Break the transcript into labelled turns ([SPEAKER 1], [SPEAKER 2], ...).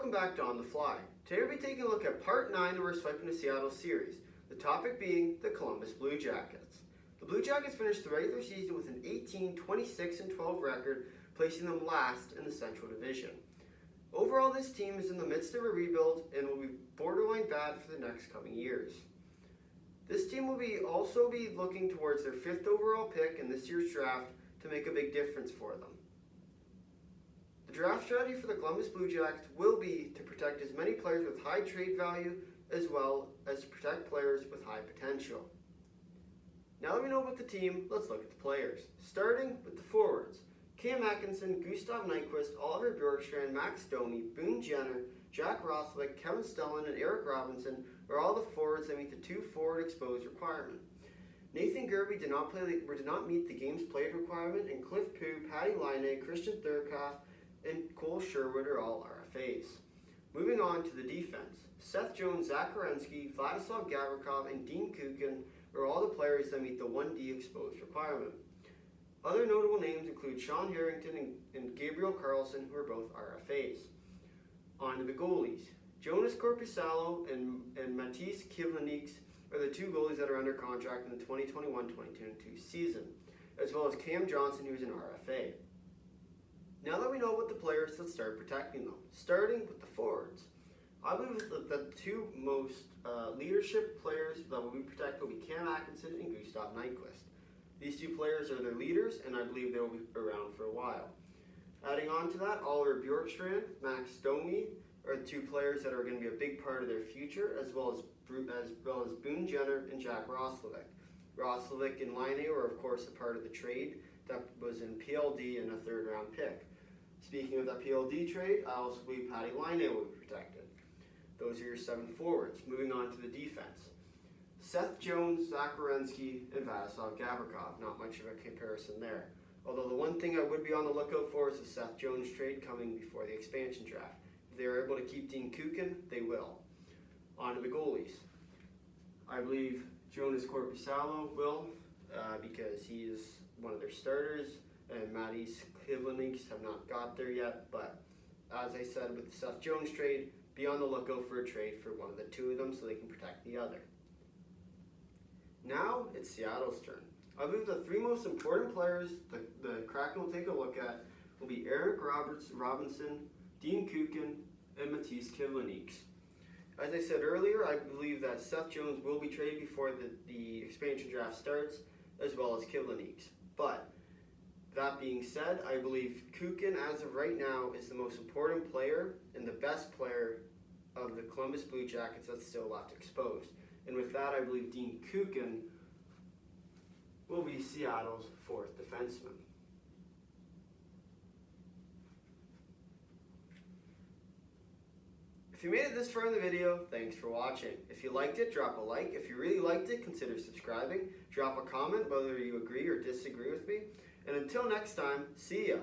[SPEAKER 1] welcome back to On the Fly. Today we'll be taking a look at part 9 of our Swiping to Seattle series, the topic being the Columbus Blue Jackets. The Blue Jackets finished the regular season with an 18, 26, and 12 record, placing them last in the Central Division. Overall, this team is in the midst of a rebuild and will be borderline bad for the next coming years. This team will also be looking towards their 5th overall pick in this year's draft to make a big difference for them. The draft strategy for the Columbus Blue Jackets will be to protect as many players with high trade value as well as to protect players with high potential. Now that we know about the team, let's look at the players. Starting with the forwards. Cam Atkinson, Gustav Nyquist, Oliver Bjorkstrand, Max Domi, Boone Jenner, Jack Roslovic, Kevin Stellan, and Eric Robinson are all the forwards that meet the 2 forward exposed requirement. Nathan Gerby did not meet the games played requirement, and Cliff Pugh, Patty Laine, Christian Thurkoff, and Cole Sherwood are all RFAs. Moving on to the defense. Seth Jones, Zach Werenski, Vladislav Gavrikov, and Dean Kukin are all the players that meet the 1D exposed requirement. Other notable names include Sean Harrington and Gabriel Carlson, who are both RFAs. On to the goalies. Jonas Korpisalo and Matisse Kivlenieks are the 2 goalies that are under contract in the 2021-2022 season, as well as Cam Johnson, who is an RFA. Now that we know about the players, let's start protecting them. Starting with the forwards. I believe that the 2 most leadership players that will be protected will be Cam Atkinson and Gustav Nyquist. These 2 players are their leaders, and I believe they will be around for a while. Adding on to that, Oliver Bjorkstrand, Max Domi are the 2 players that are going to be a big part of their future, as well as Boone Jenner and Jack Roslovic. Roslovic and Laine were, of course, a part of the trade that was in PLD and a 3rd round pick. Speaking of that PLD trade, I also believe Patty Laine will be protected. Those are your 7 forwards. Moving on to the defense. Seth Jones, Zach Werenski, and Vladislav Gavrikov. Not much of a comparison there. Although the one thing I would be on the lookout for is the Seth Jones trade coming before the expansion draft. If they are able to keep Dean Kukin, they will. On to the goalies. I believe Jonas Korpisalo will, because he is one of their starters, and Matisse Kivlenieks have not got there yet, but as I said with the Seth Jones trade, be on the lookout for a trade for one of the 2 of them so they can protect the other. Now it's Seattle's turn. I believe the 3 most important players the Kraken will take a look at will be Eric Robinson, Dean Kukin, and Matisse Kivlenieks. As I said earlier, I believe that Seth Jones will be traded before the expansion draft starts, as well as Kivlenieks. But that being said, I believe Kukin, as of right now, is the most important player and the best player of the Columbus Blue Jackets that's still left exposed. And with that, I believe Dean Kukin will be Seattle's 4th defenseman. If you made it this far in the video, thanks for watching. If you liked it, drop a like. If you really liked it, consider subscribing. Drop a comment whether you agree or disagree with me. And until next time, see ya.